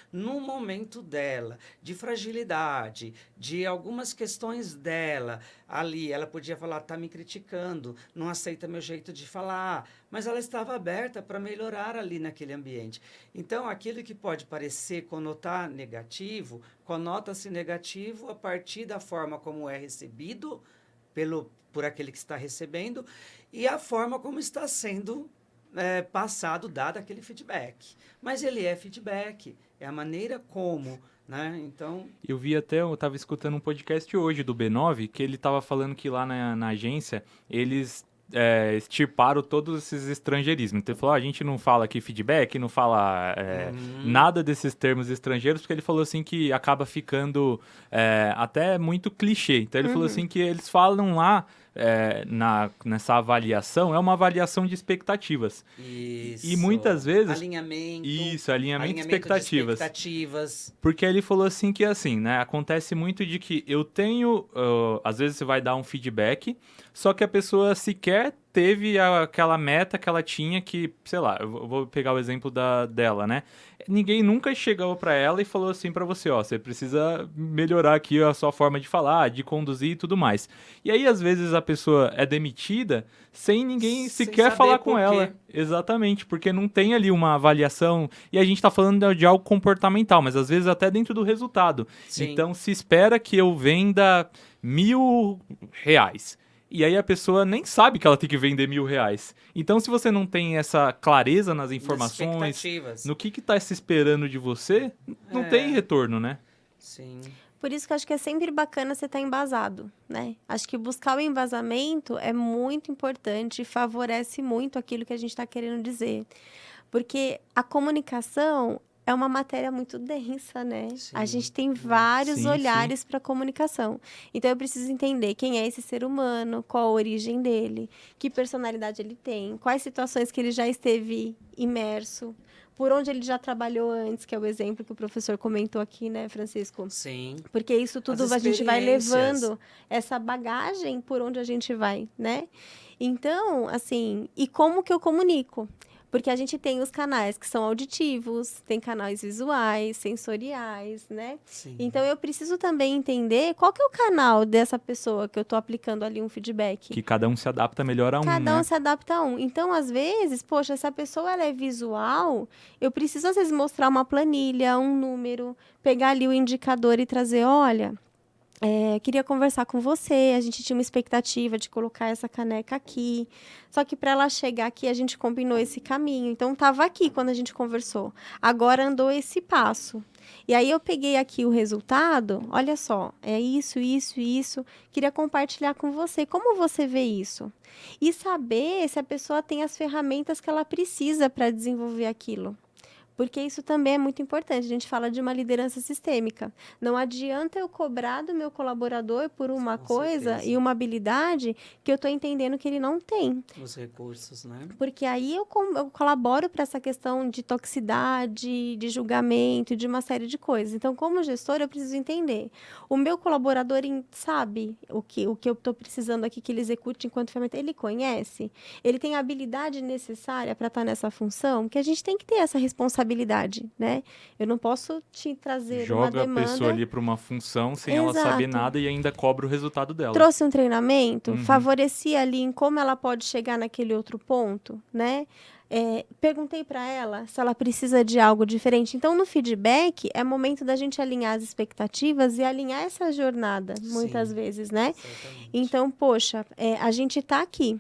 num momento dela, de fragilidade, de algumas questões dela, ali, ela podia falar, tá me criticando, não aceita meu jeito de falar, mas ela estava aberta para melhorar ali naquele ambiente. Então, aquilo que pode parecer conotar negativo, conota-se negativo a partir da forma como é recebido por aquele que está recebendo e a forma como está sendo passado, dado aquele feedback. Mas ele é feedback, é a maneira como, né? Então... Eu estava escutando um podcast hoje do B9, que ele estava falando que lá na agência, eles extirparam todos esses estrangeirismos. Então ele falou, a gente não fala aqui feedback, não fala nada desses termos estrangeiros, porque ele falou assim que acaba ficando até muito clichê. Então ele falou assim que eles falam lá, nessa avaliação, é uma avaliação de expectativas. Isso. E muitas vezes... Alinhamento de expectativas. De expectativas. Porque ele falou assim que, assim, né, acontece muito de que eu tenho... às vezes você vai dar um feedback, só que a pessoa sequer teve aquela meta que ela tinha que, sei lá, eu vou pegar o exemplo dela, né? Ninguém nunca chegou pra ela e falou assim pra você, ó, você precisa melhorar aqui a sua forma de falar, de conduzir e tudo mais. E aí, às vezes, a pessoa é demitida sem ninguém sequer falar com ela. Exatamente, porque não tem ali uma avaliação, e a gente tá falando de algo comportamental, mas às vezes até dentro do resultado. Sim. Então, se espera que eu venda R$1.000. E aí a pessoa nem sabe que ela tem que vender R$1.000. Então, se você não tem essa clareza nas informações, no que tá se esperando de você, não tem retorno, né? Sim. Por isso que eu acho que é sempre bacana você estar embasado, né? Acho que buscar o embasamento é muito importante e favorece muito aquilo que a gente está querendo dizer. Porque a comunicação é uma matéria muito densa, né? Sim. A gente tem vários olhares para a comunicação. Então, eu preciso entender quem é esse ser humano, qual a origem dele, que personalidade ele tem, quais situações que ele já esteve imerso, por onde ele já trabalhou antes, que é o exemplo que o professor comentou aqui, né, Francisco? Sim. Porque isso tudo a gente vai levando essa bagagem por onde a gente vai, né? Então, assim, e como que eu comunico? Porque a gente tem os canais que são auditivos, tem canais visuais, sensoriais, né? Sim. Então, eu preciso também entender qual que é o canal dessa pessoa que eu estou aplicando ali um feedback. Que cada um se adapta melhor a um, Cada um né? se adapta a um. Então, às vezes, poxa, se a pessoa ela é visual, eu preciso, às vezes, mostrar uma planilha, um número, pegar ali o indicador e trazer, olha... queria conversar com você, a gente tinha uma expectativa de colocar essa caneca aqui, só que para ela chegar aqui, a gente combinou esse caminho, então estava aqui quando a gente conversou, agora andou esse passo. E aí eu peguei aqui o resultado, olha só, é isso, isso, isso, queria compartilhar com você, como você vê isso? E saber se a pessoa tem as ferramentas que ela precisa para desenvolver aquilo. Porque isso também é muito importante. A gente fala de uma liderança sistêmica. Não adianta eu cobrar do meu colaborador por uma Com coisa certeza. e uma habilidade que eu estou entendendo que ele não tem. Os recursos, né? Porque aí eu colaboro para essa questão de toxicidade, de julgamento, de uma série de coisas. Então, como gestor, eu preciso entender. O meu colaborador sabe o que eu estou precisando aqui que ele execute enquanto ferramenta. Ele conhece? Ele tem a habilidade necessária para estar nessa função? Que a gente tem que ter essa responsabilidade, né? Eu não posso te trazer uma Joga a demanda... pessoa ali para uma função sem ela saber Exato. nada e ainda cobra o resultado dela. Trouxe um treinamento, Uhum. favorecia ali em como ela pode chegar naquele outro ponto, né? Perguntei para ela se ela precisa de algo diferente. Então, no feedback, é momento da gente alinhar as expectativas e alinhar essa jornada, muitas Sim. vezes, né? Certamente. Então, poxa, a gente está aqui.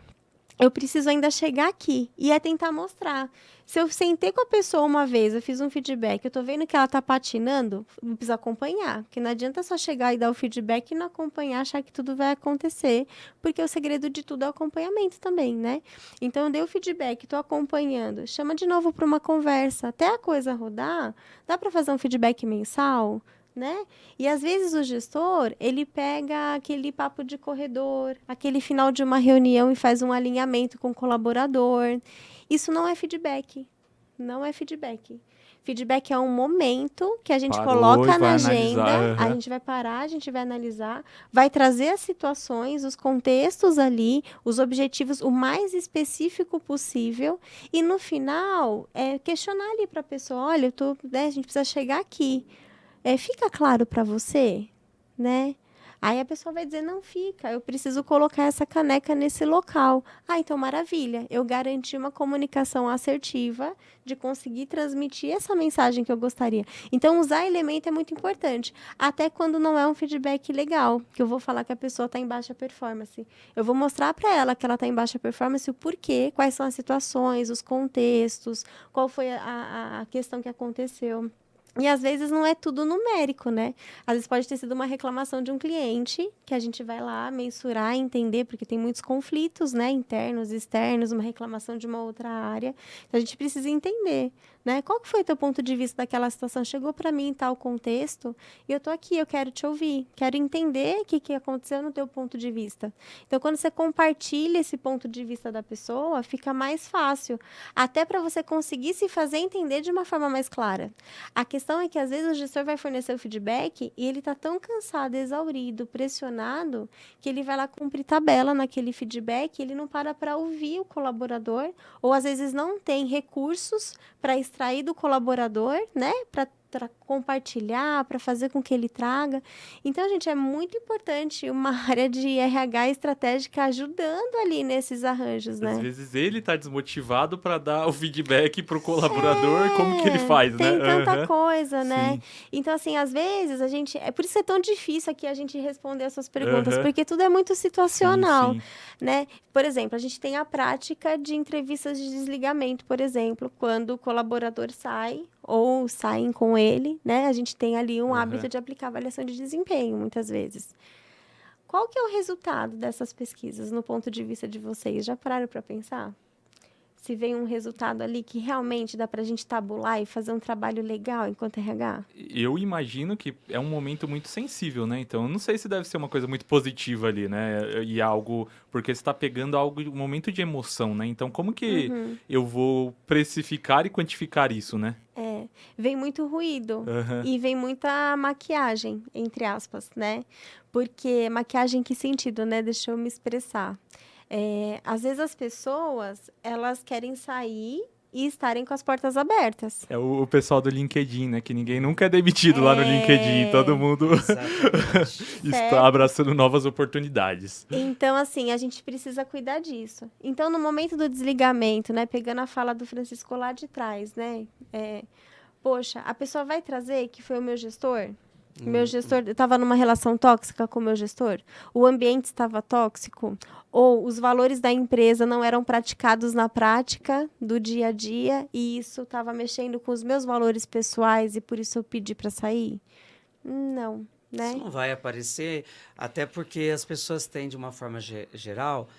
Eu preciso ainda chegar aqui. E é tentar mostrar. Se eu sentei com a pessoa uma vez, eu fiz um feedback, eu tô vendo que ela tá patinando, eu preciso acompanhar. Porque não adianta só chegar e dar o feedback e não acompanhar, achar que tudo vai acontecer. Porque o segredo de tudo é o acompanhamento também, né? Então, eu dei o feedback, tô acompanhando. Chama de novo para uma conversa. Até a coisa rodar, dá para fazer um feedback mensal? Né? E às vezes o gestor, ele pega aquele papo de corredor, aquele final de uma reunião e faz um alinhamento com o colaborador. Isso não é feedback. Não é feedback. Feedback é um momento que a gente Parou coloca e na vai agenda, analisar, a gente vai parar, a gente vai analisar, vai trazer as situações, os contextos ali, os objetivos o mais específico possível e no final questionar ali para a pessoa, olha, a gente precisa chegar aqui. Fica claro para você, né? Aí a pessoa vai dizer, não fica, eu preciso colocar essa caneca nesse local. Então maravilha, eu garanti uma comunicação assertiva de conseguir transmitir essa mensagem que eu gostaria. Então usar elemento é muito importante, até quando não é um feedback legal, que eu vou falar que a pessoa está em baixa performance. Eu vou mostrar para ela que ela está em baixa performance, o porquê, quais são as situações, os contextos, qual foi a questão que aconteceu. E às vezes não é tudo numérico, né? Às vezes pode ter sido uma reclamação de um cliente que a gente vai lá mensurar, entender, porque tem muitos conflitos, né? Internos, externos, uma reclamação de uma outra área. Então a gente precisa entender, né? Qual que foi o teu ponto de vista daquela situação? Chegou para mim em tal contexto e eu tô aqui, eu quero te ouvir, quero entender o que aconteceu no teu ponto de vista. Então quando você compartilha esse ponto de vista da pessoa, fica mais fácil, até para você conseguir se fazer entender de uma forma mais clara. A questão é que, às vezes, o gestor vai fornecer o feedback e ele está tão cansado, exaurido, pressionado, que ele vai lá cumprir tabela naquele feedback e ele não para ouvir o colaborador, ou, às vezes, não tem recursos para extrair do colaborador, né? Para compartilhar, para fazer com que ele traga. Então, gente, é muito importante uma área de RH estratégica ajudando ali nesses arranjos, né? Às vezes ele tá desmotivado para dar o feedback pro colaborador, como que ele faz, né? Tem tanta coisa, né? Sim. Então, assim, às vezes é por isso que é tão difícil aqui a gente responder essas perguntas, Aham. porque tudo é muito situacional, Sim. né? Por exemplo, a gente tem a prática de entrevistas de desligamento, por exemplo, quando o colaborador sai ou saem com ele, né? A gente tem ali um hábito de aplicar avaliação de desempenho, muitas vezes. Qual que é o resultado dessas pesquisas, no ponto de vista de vocês? Já pararam para pensar? Se vem um resultado ali que realmente dá para a gente tabular e fazer um trabalho legal enquanto RH? Eu imagino que é um momento muito sensível, né? Então, eu não sei se deve ser uma coisa muito positiva ali, né? E algo... Porque você está pegando algo, um momento de emoção, né? Então, como que eu vou precificar e quantificar isso, né? Vem muito ruído e vem muita maquiagem, entre aspas, né? Porque maquiagem em que sentido, né? Deixa eu me expressar. Às vezes as pessoas, elas querem sair e estarem com as portas abertas. É o pessoal do LinkedIn, né? Que ninguém nunca é demitido lá no LinkedIn. Todo mundo está abraçando novas oportunidades. Então, assim, a gente precisa cuidar disso. Então, no momento do desligamento, né? Pegando a fala do Francisco lá de trás, né? Poxa, a pessoa vai trazer que foi o meu gestor? Meu gestor, eu estava numa relação tóxica com o meu gestor? O ambiente estava tóxico? Ou os valores da empresa não eram praticados na prática do dia a dia e isso estava mexendo com os meus valores pessoais e por isso eu pedi para sair? Não, né? Isso não vai aparecer, até porque as pessoas têm, de uma forma geral,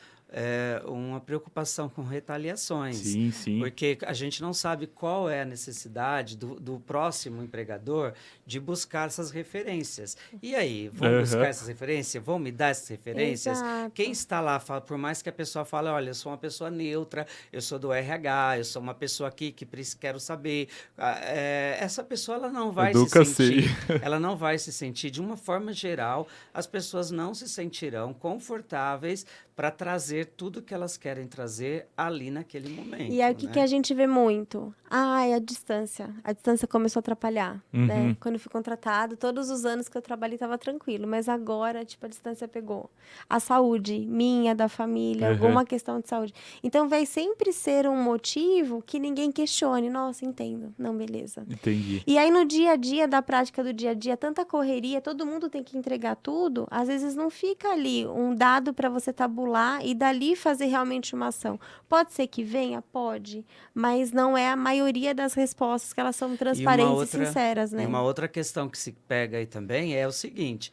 uma preocupação com retaliações. Sim, sim. Porque a gente não sabe qual é a necessidade do próximo empregador de buscar essas referências. E aí, vão buscar essas referências? Vão me dar essas referências? Exato. Quem está lá, por mais que a pessoa fale, olha, eu sou uma pessoa neutra, eu sou do RH, eu sou uma pessoa aqui que quero saber. Essa pessoa ela não vai se sentir. Ela não vai se sentir, de uma forma geral, as pessoas não se sentirão confortáveis para trazer tudo que elas querem trazer ali naquele momento. E aí, o que a gente vê muito? A distância. A distância começou a atrapalhar, né? Quando eu fui contratado, todos os anos que eu trabalhei estava tranquilo, mas agora, tipo, a distância pegou. A saúde minha, da família, alguma questão de saúde. Então, vai sempre ser um motivo que ninguém questione. Nossa, entendo. Não, beleza. Entendi. E aí, no dia a dia, da prática do dia a dia, tanta correria, todo mundo tem que entregar tudo, às vezes não fica ali um dado para você tabular e dali fazer realmente uma ação. Pode ser que venha? Pode, mas não é a maioria das respostas que elas são transparentes e sinceras, né? E uma outra questão que se pega aí também é o seguinte: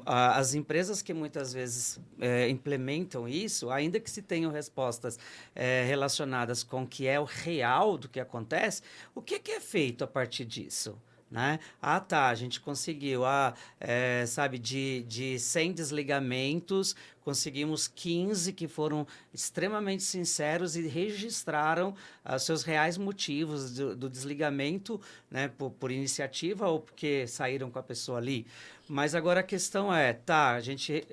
as empresas que muitas vezes implementam isso, ainda que se tenham respostas relacionadas com o que é o real do que acontece, o que é feito a partir disso? Né? Tá, a gente conseguiu, sabe, de 100 desligamentos, conseguimos 15 que foram extremamente sinceros e registraram seus reais motivos do desligamento, né, por iniciativa ou porque saíram com a pessoa ali. Mas agora a questão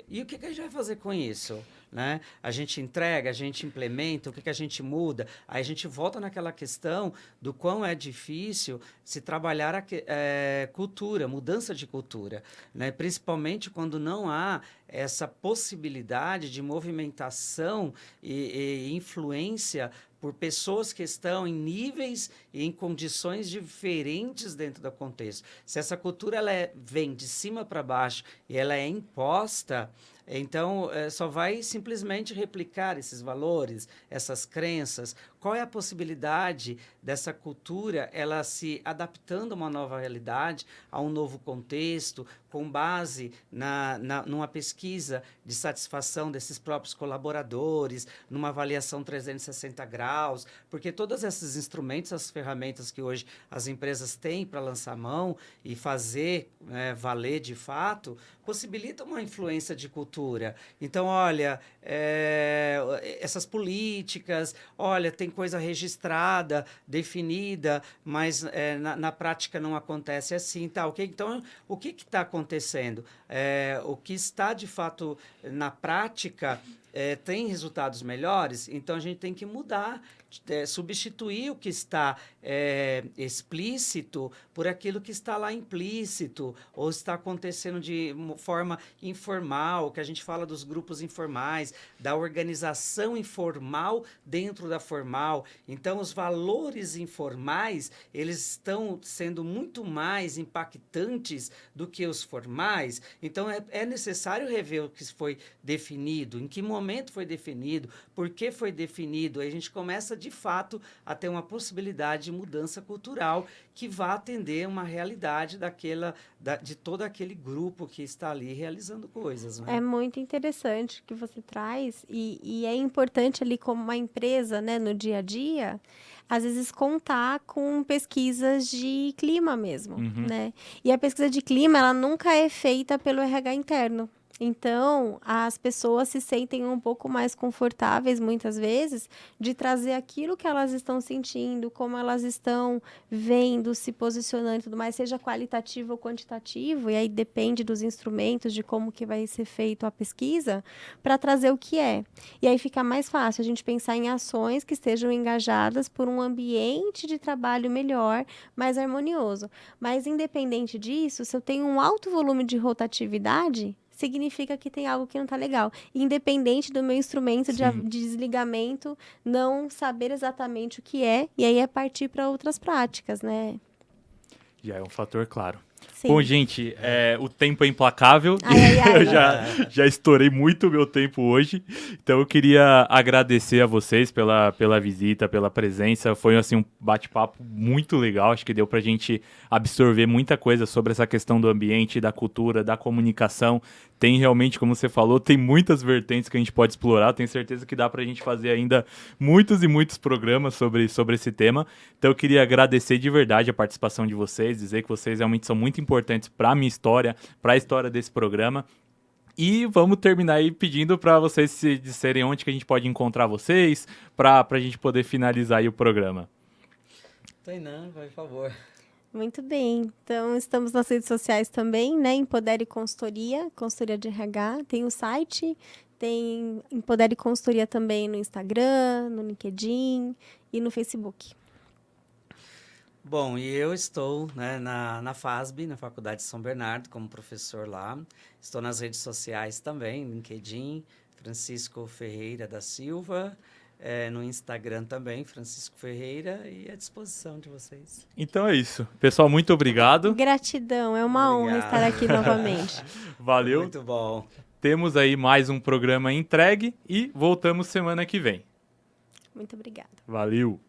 e o que a gente vai fazer com isso? Né? A gente entrega, a gente implementa, o que a gente muda? Aí a gente volta naquela questão do quão é difícil se trabalhar a cultura, mudança de cultura, né? Principalmente quando não há essa possibilidade de movimentação e influência por pessoas que estão em níveis e em condições diferentes dentro do contexto. Se essa cultura vem de cima para baixo e ela é imposta, então só vai simplesmente replicar esses valores, essas crenças. Qual é a possibilidade dessa cultura ela se adaptando a uma nova realidade, a um novo contexto, com base numa pesquisa de satisfação desses próprios colaboradores, numa avaliação 360 graus, porque todos esses instrumentos, as ferramentas que hoje as empresas têm para lançar mão e fazer valer de fato, possibilitam uma influência de cultura. Então, olha, essas políticas, olha, tem coisa registrada, definida, mas na prática não acontece assim. Tá, okay? Então, o que está acontecendo? O que está, de fato, na prática tem resultados melhores, então a gente tem que mudar, substituir o que está explícito por aquilo que está lá implícito, ou está acontecendo de forma informal, que a gente fala dos grupos informais, da organização informal dentro da formal. Então, os valores informais, eles estão sendo muito mais impactantes do que os formais. Então, é necessário rever o que foi definido, em que momento foi definido, por que foi definido. Aí a gente começa, de fato, a ter uma possibilidade de mudança cultural que vá atender uma realidade de todo aquele grupo que está ali realizando coisas. Né? É muito interessante o que você traz e é importante ali como uma empresa, né, no dia a dia, às vezes contar com pesquisas de clima mesmo, né? E a pesquisa de clima, ela nunca é feita pelo RH interno. Então, as pessoas se sentem um pouco mais confortáveis, muitas vezes, de trazer aquilo que elas estão sentindo, como elas estão vendo, se posicionando e tudo mais, seja qualitativo ou quantitativo, e aí depende dos instrumentos, de como que vai ser feito a pesquisa, para trazer o que é. E aí fica mais fácil a gente pensar em ações que estejam engajadas por um ambiente de trabalho melhor, mais harmonioso. Mas, independente disso, se eu tenho um alto volume de rotatividade, significa que tem algo que não está legal. Independente do meu instrumento de desligamento, não saber exatamente o que é, e aí é partir para outras práticas, né? Já é um fator claro. Sim. Bom, gente, o tempo é implacável. Ai, ai, ai. Eu já estourei muito o meu tempo hoje. Então eu queria agradecer a vocês pela visita, pela presença. Foi assim, um bate-papo muito legal. Acho que deu pra gente absorver muita coisa sobre essa questão do ambiente, da cultura, da comunicação. Tem realmente, como você falou, tem muitas vertentes que a gente pode explorar. Tenho certeza que dá pra gente fazer ainda muitos e muitos programas sobre esse tema. Então eu queria agradecer de verdade a participação de vocês, dizer que vocês realmente são muito importantes para a minha história, para a história desse programa. E vamos terminar aí pedindo para vocês se disserem onde que a gente pode encontrar vocês, para a gente poder finalizar aí o programa. Tainan, por favor. Muito bem. Então, estamos nas redes sociais também, né? Empodere Consultoria, consultoria de RH. Tem o site, tem Empodere Consultoria também no Instagram, no LinkedIn e no Facebook. Bom, e eu estou, né, na FASB, na Faculdade de São Bernardo, como professor lá. Estou nas redes sociais também, LinkedIn, Francisco Ferreira da Silva, no Instagram também, Francisco Ferreira, e à disposição de vocês. Então é isso. Pessoal, muito obrigado. Gratidão, é uma honra estar aqui novamente. Valeu. Muito bom. Temos aí mais um programa entregue e voltamos semana que vem. Muito obrigada. Valeu.